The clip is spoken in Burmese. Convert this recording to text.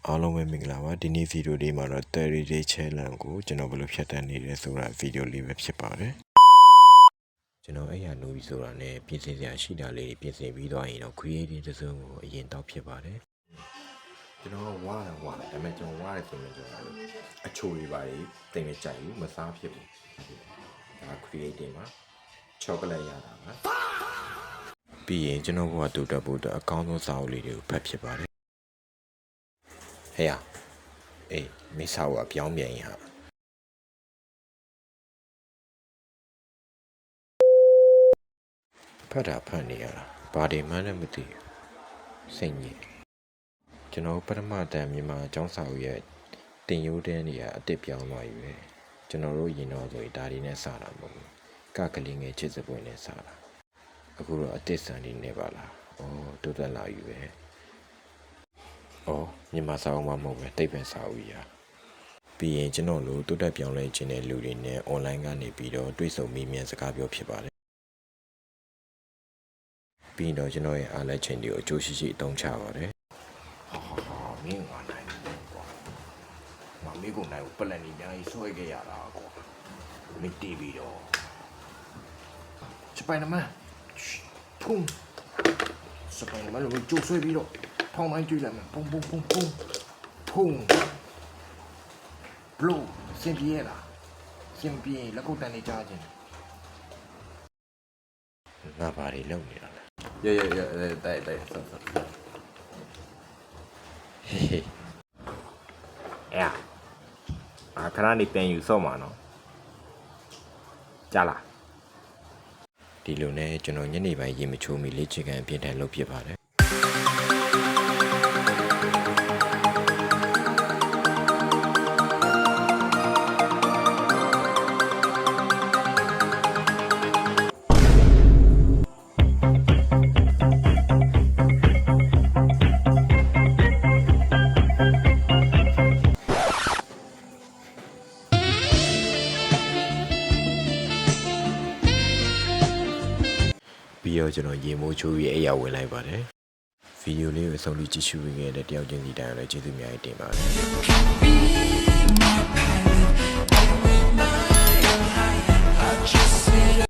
အားလုံးပဲမင်္ဂလာပါဒီနေ့ဗီဒီယိုလေးမှာတော့30 day challenge ကိုကျွန်တော်ဘယ်လိုဖြတ်တန်းနေလဲဆိုတာဗီဒီယိုလေးပဲဖြစ်ပါတယ်ကျွန်တော်အဲ့ရနိုးပြီးဆိုတာနဲ့ပြင်ဆင်စရာရှိတာလေးပြင်ဆင်ပြီးသွားရင်တော့ creative တစ်စုံကိုအရင်တောက်ဖြစ်ပါတယ်ကျွန်တော်ဝါတယ်ဒါပေမဲ့ကျွန်တော်ဝါတယ်ဆိုရင်ကျွန်တော်အချိုတွေပါတိတ်မကြိုက်ဘူးမစားဖြစ်ဘူးဒါ creative မှာ chocolate ရတာပါပြီးရင်ကျွန်တော်ကတူတက်ဖို့အတွက်အကောင်းဆုံးစာအုပ်လေးတွေကိုဖတ်ဖြစ်ပါတယ်ဟဲ့အေးမိစားကိုအပြောင်းပြန်ရင်ဟာဖတ်တာဖတ်နေရတာဘာတွေမှန်းလည်းမသိဘူးစိတ်ညစ်ကျွန်တော်ပထမတန်းမြန်မာအကြောင်းစာအုပ်ရဲ့တင်ရိုးတန်းတွေကအစ်စ်ပြောင်းသွားပြီပဲကျွန်တော်တို့ရင်တော့ဆိုရင်ဒါတွေနဲ့စတာမဟုတ်ဘူးကကလေးငယ်ချစ်စပွဲနဲ့စတာအခုတော့အစ်စ်စံတွေနဲ့ပါလားဩတိုးတက်လာပြီပဲမြန်မာစာအုပ်မှမဟုတ်ပဲတိတ်ပင်စာအုပ်ကြီးပြီးရင်ကျွန်တော်တို့တိုးတက်ပြောင်းလဲခြင်းတဲ့လူတွေနဲ့ online ကနေပြီးတော့တွေ့ဆုံမေးမြန်းစကားပြောဖြစ်ပါတယ်ပြီးတော့ကျွန်တော်ရဲ့အားလက်ချိန်တွေကိုအကျိုးရှိရှိအသုံးချပါတယ်မင်းကနိုင်ကွာမမေးကုန်နိုင်ပလက်နေအများကြီးဆွဲခဲ့ရတာကွာမတီးပြီးတော့စပိုင်နမန်ဖုန်းစပိုင်နမန်လို့ကြိုးဆွဲပြီးတော့ထောင်းတိုင်းကြွလိုက်မယ်ပုံဖုန်းဘလို့စင်ပြေလားစင်ပြေလက်ကုတ်တန်နေကြခြင်းငါဘာတွေလုပ်နေတာလဲတိုက်ဆော့ဟေးခဏနေပြန်ယူဆော့မှာနော်ကြားလားဒီလိုနဲ့ကျွန်တော်ညနေပိုင်းရေမချိုးမီလေ့ကျင့်ခန်းအပြင်ထန်လုပ်ဖြစ်ပါတယ်ပြီးတော့ကျွန်တော်ရေမိုးချိုးပြီးအိယာဝင်လိုက်ပါတယ်ဗီဒီယိုလေးကိုအဆုံးထိကြည့်ရှုပေးခဲ့တဲ့တယောက်ချင်းစီတိုင်းလည်းကျေးဇူးအများကြီးတင်ပါတယ်